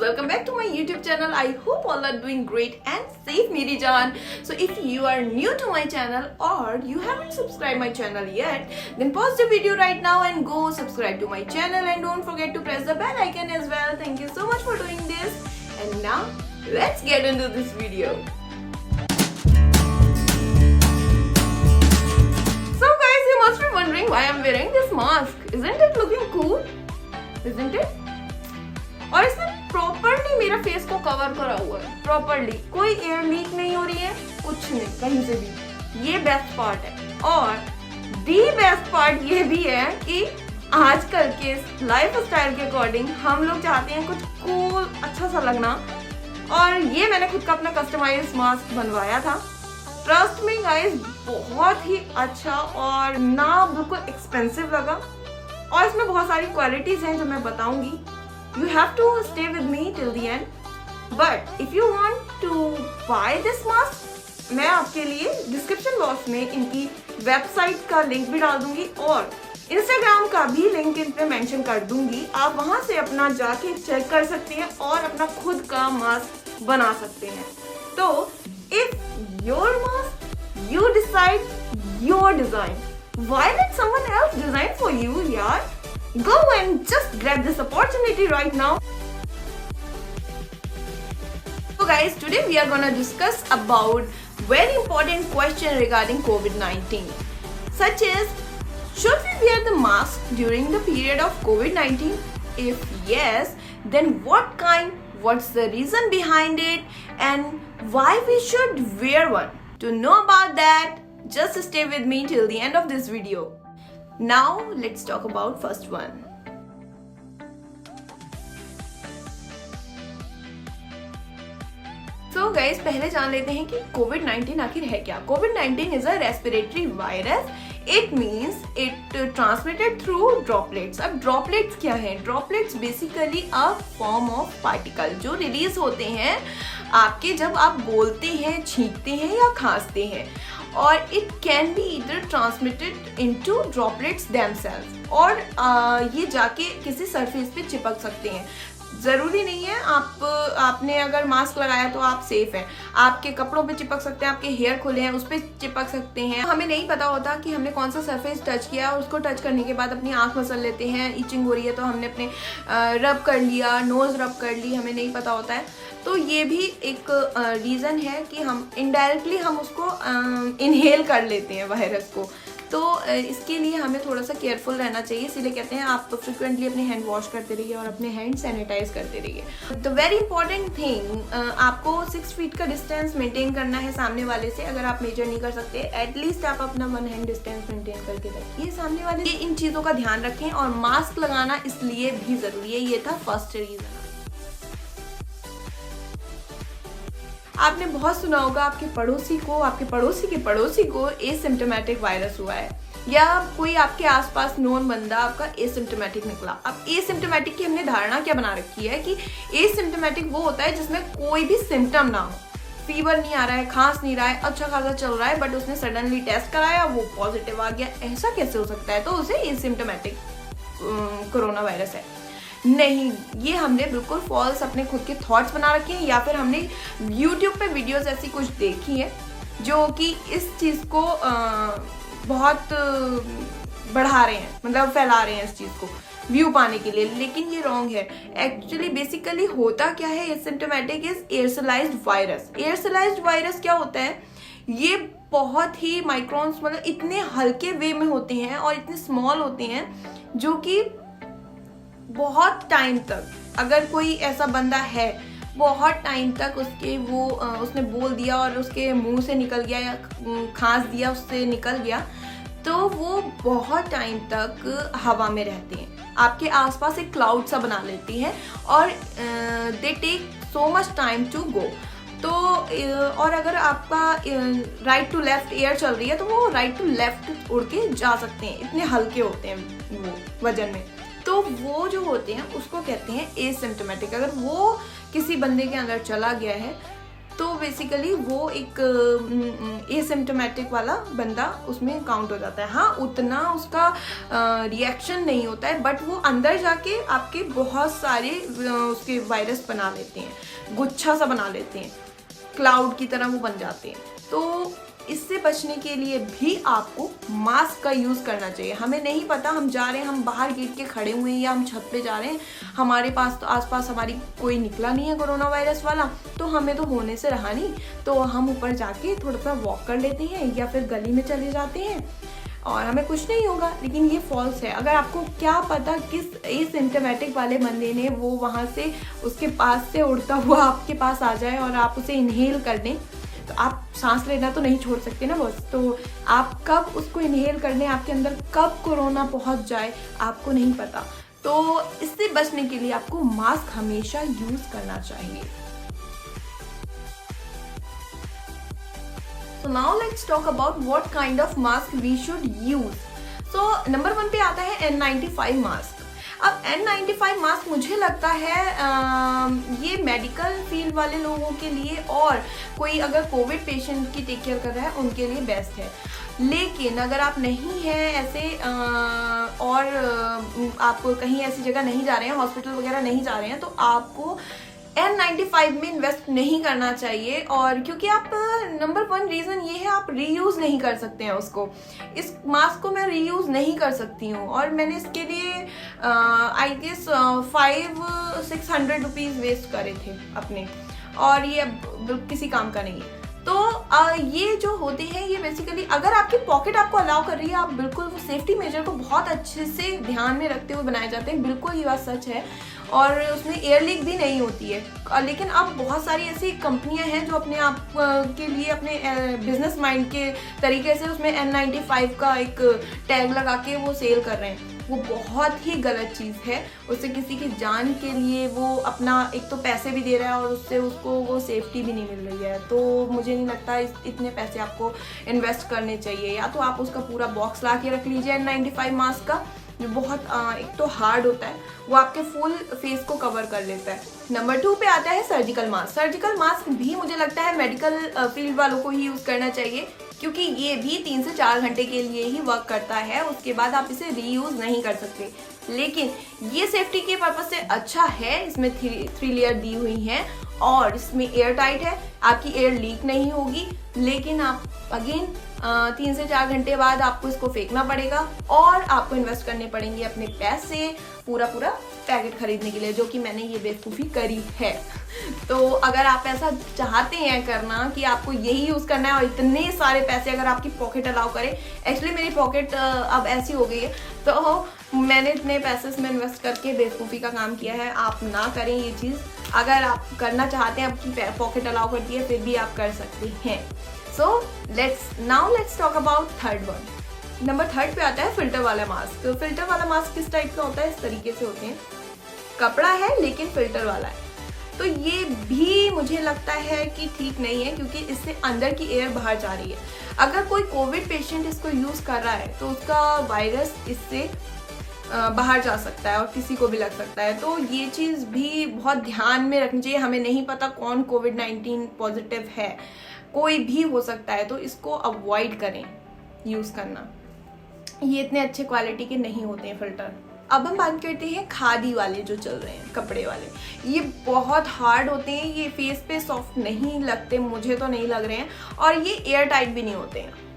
welcome back to my YouTube channel. I hope all are doing great and safe, मेरी जान. So if you are new to my channel or you haven't subscribed my channel yet, then pause the video right now and go subscribe to my channel and don't forget to press the bell icon as well. Thank you so much for doing this. And now let's get into this video. So guys, you must be wondering why I'm wearing this mask. Isn't it looking cool? Isn't it? और इसने properly मेरा face को cover करा हुआ है, properly कोई air leak नहीं हो रही है, कुछ नहीं कहीं से भी. ये बेस्ट पार्ट है. और दी बेस्ट पार्ट ये भी है कि आजकल के लाइफ स्टाइल के अकॉर्डिंग हम लोग चाहते हैं कुछ कूल अच्छा सा लगना. और ये मैंने खुद का अपना कस्टमाइज मास्क बनवाया था. ट्रस्ट मी गाइस, बहुत ही अच्छा और ना बिल्कुल एक्सपेंसिव लगा. और इसमें बहुत सारी क्वालिटीज हैं जो मैं बताऊंगी. You have to stay with me till the end. But if you want to buy this mask, मैं आपके लिए डिस्क्रिप्शन बॉक्स में इनकी वेबसाइट का लिंक भी डाल दूंगी और इंस्टाग्राम का भी लिंक इन पे मेंशन कर दूंगी. आप वहां से अपना जाके चेक कर सकते हैं और अपना खुद का मास्क बना सकते हैं. तो if your mask, you decide your design. Why let someone else design for you, यार? Go and just grab this opportunity right now. So guys, today we are gonna discuss about very important question regarding COVID-19, such as should we wear the mask during the period of COVID-19? If yes, then what kind, what's the reason behind it, and why we should wear one? To know about that, just stay with me till the end of this video. Now let's talk about first one. So guys, पहले जान लेते हैं कि COVID-19 आखिर है क्या. COVID-19 is a respiratory virus. It means it transmitted through droplets. अब droplets क्या है? Droplets basically a form of particle जो रिलीज होते हैं आपके जब आप बोलते हैं, छींकते हैं या खांसते हैं. और it can be either transmitted into droplets themselves और ये जाके किसी सरफेस पे चिपक सकते हैं. ज़रूरी नहीं है आपने अगर मास्क लगाया तो आप सेफ हैं. आपके कपड़ों पे चिपक सकते हैं, आपके हेयर खुले हैं उस पर चिपक सकते हैं. हमें नहीं पता होता कि हमने कौन सा सरफेस टच किया और उसको टच करने के बाद अपनी आँख मसल लेते हैं. इचिंग हो रही है तो हमने अपने रब कर लिया, नोज़ रब कर ली, हमें नहीं पता होता है. तो ये भी एक रीज़न है कि हम इनडायरेक्टली हम उसको इनहेल कर लेते हैं वायरस को. तो इसके लिए हमें थोड़ा सा केयरफुल रहना चाहिए. इसीलिए कहते हैं आप फ्रिक्वेंटली अपने हैंड वॉश करते रहिए और अपने हैंड सैनिटाइज करते रहिए. द वेरी इंपॉर्टेंट थिंग, आपको 6 फीट का डिस्टेंस मेंटेन करना है सामने वाले से. अगर आप मेजर नहीं कर सकते, एटलीस्ट आप अपना 1 हैंड डिस्टेंस मेंटेन करके रखिए सामने वाले. ये इन चीज़ों का ध्यान रखें. और मास्क लगाना इसलिए भी ज़रूरी है. ये था फर्स्ट रीज़न. आपने बहुत सुना होगा आपके पड़ोसी के पड़ोसी को एसिम्प्टोमेटिक वायरस हुआ है, या कोई आपके आसपास नोन बंदा आपका एसिम्प्टोमेटिक निकला. अब एसिम्प्टोमेटिक की हमने धारणा क्या बना रखी है कि एसिम्प्टोमेटिक वो होता है जिसमें कोई भी सिम्टम ना हो. फीवर नहीं आ रहा है, खांस नहीं रहा है, अच्छा खासा चल रहा है, बट उसने सडनली टेस्ट कराया, वो पॉजिटिव आ गया. ऐसा कैसे हो सकता है? तो उसे एसिम्प्टोमेटिक कोरोना वायरस है. नहीं, ये हमने बिल्कुल फॉल्स अपने खुद के थॉट्स बना रखे हैं, या फिर हमने YouTube पे वीडियोस ऐसी कुछ देखी है जो कि इस चीज़ को बहुत बढ़ा रहे हैं, मतलब फैला रहे हैं इस चीज़ को व्यू पाने के लिए. लेकिन ये रॉन्ग है. एक्चुअली बेसिकली होता क्या है, एसिम्प्टोमेटिक इज एयरसोलाइज्ड वायरस. एयरसोलाइज्ड वायरस क्या होता है? ये बहुत ही माइक्रोन्स, मतलब इतने हल्के वे में होते हैं और इतने स्मॉल होते हैं जो कि बहुत टाइम तक, अगर कोई ऐसा बंदा है बहुत टाइम तक उसने बोल दिया और उसके मुंह से निकल गया या खांस दिया उससे निकल गया, तो वो बहुत टाइम तक हवा में रहते हैं, आपके आसपास एक क्लाउड सा बना लेती है और they take so much time to go. तो और अगर आपका राइट टू लेफ्ट एयर चल रही है तो वो राइट टू लेफ्ट उड़ के जा सकते हैं. इतने हल्के होते हैं वो वजन में. तो वो जो होते हैं उसको कहते हैं एसिम्प्टोमेटिक. अगर वो किसी बंदे के अंदर चला गया है तो बेसिकली वो एक एसिम्प्टोमेटिक वाला बंदा उसमें काउंट हो जाता है। हाँ, उतना उसका रिएक्शन नहीं होता है, बट वो अंदर जाके आपके बहुत सारे उसके वायरस बना लेते हैं, गुच्छा सा बना लेते हैं, क्लाउड की तरह वो बन जाते हैं। तो इससे बचने के लिए भी आपको मास्क का यूज़ करना चाहिए। हमें नहीं पता, हम जा रहे हैं, हम बाहर गेट के खड़े हुए हैं या हम छत पे जा रहे हैं, हमारे पास तो आसपास हमारी कोई निकला नहीं है कोरोना वायरस वाला, तो हमें तो होने से रहा नहीं, तो हम ऊपर जाके थोड़ा सा वॉक कर लेते हैं या फिर गली में चले जाते हैं और हमें कुछ नहीं होगा। लेकिन ये फॉल्स है। अगर आपको क्या पता किस एसिम्प्टोमेटिक वाले बंदे ने वो वहाँ से उसके पास से उड़ता हुआ आपके पास आ जाए और आप उसे इनहेल कर दें, तो आप सांस लेना तो नहीं छोड़ सकते ना बस। तो आप कब उसको इनहेल करने, आपके अंदर कब कोरोना पहुंच जाए आपको नहीं पता। तो इससे बचने के लिए आपको मास्क हमेशा यूज करना चाहिए। So now let's talk about what kind of mask we should use. So number 1 पे आता है N95 मास्क। अब N95 मास्क मुझे लगता है ये मेडिकल फील्ड वाले लोगों के लिए और कोई अगर कोविड पेशेंट की टेक केयर कर रहा है उनके लिए बेस्ट है। लेकिन अगर आप नहीं हैं ऐसे और आप कहीं ऐसी जगह नहीं जा रहे हैं, हॉस्पिटल वगैरह नहीं जा रहे हैं, तो आपको N95 में इन्वेस्ट नहीं करना चाहिए। और क्योंकि आप नंबर 1 रीज़न ये है, आप रीयूज़ नहीं कर सकते हैं उसको। इस मास्क को मैं रीयूज़ नहीं कर सकती हूँ और मैंने इसके लिए आई गेस 500-600 रुपीज़ वेस्ट करे थे अपने, और ये अब किसी काम का नहीं है। तो ये जो होते हैं ये बेसिकली अगर आपकी पॉकेट आपको अलाउ कर रही है, आप बिल्कुल वो सेफ्टी मेजर को बहुत अच्छे से ध्यान में रखते हुए बनाए जाते हैं, बिल्कुल ये बात सच है। और उसमें एयर लीक भी नहीं होती है। लेकिन अब बहुत सारी ऐसी कंपनियां हैं जो अपने आप के लिए अपने बिजनेस माइंड के तरीके से उसमें N95 का एक टैग लगा के वो सेल कर रहे हैं। वो बहुत ही गलत चीज़ है। उससे किसी की जान के लिए वो अपना एक तो पैसे भी दे रहा है और उससे उसको वो सेफ्टी भी नहीं मिल रही है। तो मुझे नहीं लगता इतने पैसे आपको इन्वेस्ट करने चाहिए। या तो आप उसका पूरा बॉक्स ला के रख लीजिए N95 मास्क का, जो बहुत एक तो हार्ड होता है, वो आपके फुल फेस को कवर कर लेता है। नंबर 2 पे आता है सर्जिकल मास्क। सर्जिकल मास्क भी मुझे लगता है मेडिकल फील्ड वालों को ही यूज़ करना चाहिए, क्योंकि ये भी 3 से 4 घंटे के लिए ही वर्क करता है, उसके बाद आप इसे रीयूज़ नहीं कर सकते। लेकिन ये सेफ्टी के पर्पज से अच्छा है, इसमें 3 लेयर दी हुई हैं और इसमें एयर टाइट है, आपकी एयर लीक नहीं होगी। लेकिन आप अगेन 3 से 4 घंटे बाद आपको इसको फेंकना पड़ेगा और आपको इन्वेस्ट करने पड़ेंगे अपने पैसे पूरा पैकेट खरीदने के लिए, जो कि मैंने ये बेवकूफ़ी करी है। तो अगर आप ऐसा चाहते हैं करना कि आपको यही यूज़ करना है और इतने सारे पैसे अगर आपकी पॉकेट अलाउ करे, एक्चुअली मेरी पॉकेट अब ऐसी हो गई है तो मैंने इतने पैसे इसमें इन्वेस्ट करके बेवकूफ़ी का काम किया है। आप ना करें ये चीज़। अगर आप करना चाहते हैं, आपकी पॉकेट अलाउ करती है, फिर भी आप कर सकते हैं। So let's talk about third one. Number 3 पे आता है फिल्टर वाला मास्क। तो फिल्टर वाला मास्क किस टाइप का होता है? इस तरीके से होते हैं, कपड़ा है लेकिन फिल्टर वाला है। तो ये भी मुझे लगता है कि ठीक नहीं है, क्योंकि इससे अंदर की एयर बाहर जा रही है। अगर कोई कोविड पेशेंट इसको यूज़ कर रहा है तो उसका वायरस इससे बाहर जा सकता है और किसी को भी लग सकता है। तो ये चीज़ भी बहुत ध्यान में रखनी चाहिए। हमें नहीं पता कौन कोविड-19 पॉजिटिव है, कोई भी हो सकता है, तो इसको अवॉइड करें यूज़ करना। ये इतने अच्छे क्वालिटी के नहीं होते हैं फिल्टर। अब हम बात करते हैं खादी वाले जो चल रहे हैं, कपड़े वाले। ये बहुत हार्ड होते हैं, ये फेस पे सॉफ्ट नहीं लगते, मुझे तो नहीं लग रहे हैं, और ये एयर टाइट भी नहीं होते हैं।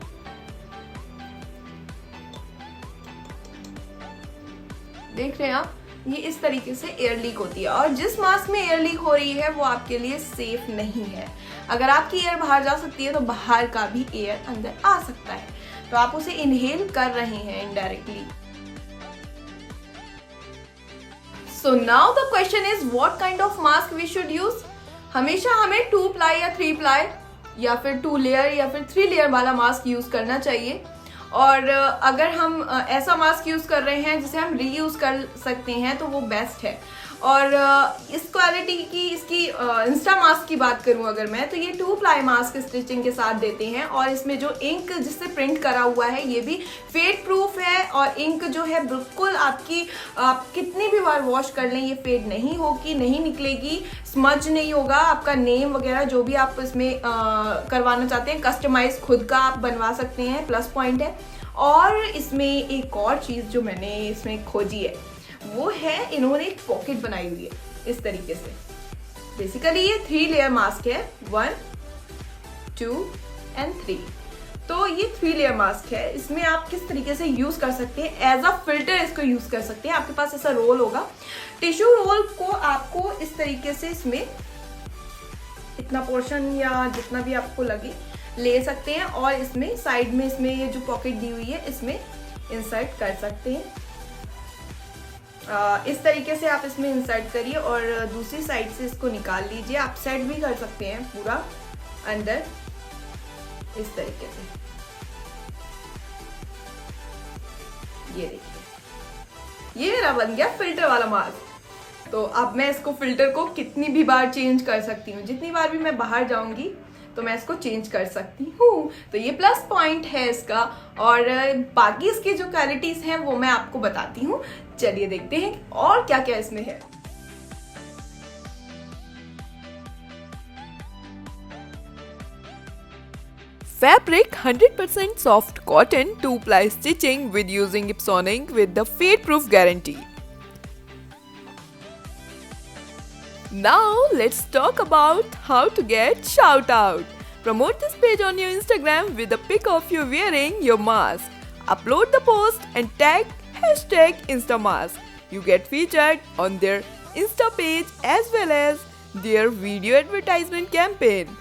देख रहे हैं आप, ये इस तरीके से एयर लीक होती है, और जिस मास्क में एयर लीक हो रही है वो आपके लिए सेफ नहीं है। अगर आपकी एयर बाहर जा सकती है तो बाहर का भी एयर अंदर आ सकता है, तो आप उसे इनहेल कर रहे हैं indirectly. So now the question is what kind of mask we should use. हमेशा हमें 2 प्लाई या 3 प्लाई या फिर 2 लेयर या फिर 3 लेयर वाला मास्क यूज करना चाहिए। और अगर हम ऐसा मास्क यूज़ कर रहे हैं जिसे हम रीयूज़ कर सकते हैं तो वो बेस्ट है। और इस क्वालिटी की इसकी इंस्टा मास्क की बात करूं अगर मैं, तो ये 2 प्लाई मास्क स्टिचिंग के साथ देते हैं। और इसमें जो इंक जिससे प्रिंट करा हुआ है ये भी फेड प्रूफ है, और इंक जो है बिल्कुल आपकी आप कितनी भी बार वॉश कर लें ये फेड नहीं होगी, नहीं निकलेगी, स्मज नहीं होगा। आपका नेम वगैरह जो भी आप इसमें करवाना चाहते हैं कस्टमाइज खुद का आप बनवा सकते हैं, प्लस पॉइंट है। और इसमें एक और चीज़ जो मैंने इसमें खोजी है वो है इन्होंने एक पॉकेट बनाई हुई है इस तरीके से। बेसिकली ये 3 लेयर मास्क है, 1, 2 एंड 3। तो ये 3 लेयर मास्क है। इसमें आप किस तरीके से यूज कर सकते हैं, एज अ फिल्टर इसको यूज कर सकते हैं। आपके पास ऐसा रोल होगा, टिश्यू रोल को आपको इस तरीके से इसमें इतना पोर्शन या जितना भी आपको लगे ले सकते हैं, और इसमें साइड में इसमें ये जो पॉकेट दी हुई है इसमें इंसर्ट कर सकते हैं। इस तरीके से आप इसमें इंसर्ट करिए और दूसरी साइड से इसको निकाल लीजिए। आप सेट भी कर सकते हैं पूरा अंदर इस तरीके से। ये देखिए, ये मेरा बन गया फिल्टर वाला मास्क। तो अब मैं इसको फिल्टर को कितनी भी बार चेंज कर सकती हूँ, जितनी बार भी मैं बाहर जाऊंगी तो मैं इसको चेंज कर सकती हूँ। तो ये प्लस पॉइंट है इसका। और बाकी इसकी जो क्वालिटीज हैं वो मैं आपको बताती हूँ। चलिए देखते हैं और क्या क्या इसमें है। Fabric 100% soft cotton 2-ply stitching with using Ipsonic with the fade proof guarantee. Now let's talk about how to get shout out. Promote this page on your Instagram with a pic of you wearing your mask. Upload the post and tag #InstaMask. You get featured on their Insta page as well as their video advertisement campaign.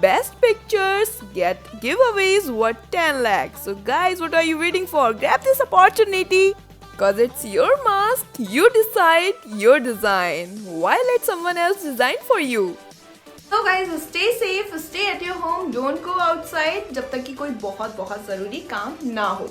Best pictures get giveaways worth 10 lakhs. So guys, what are you waiting for? Grab this opportunity. Cause it's your mask, you decide, your design. Why let someone else design for you? So guys, stay safe, stay at your home, don't go outside जब तक कि कोई बहुत बहुत ज़रूरी काम ना हो।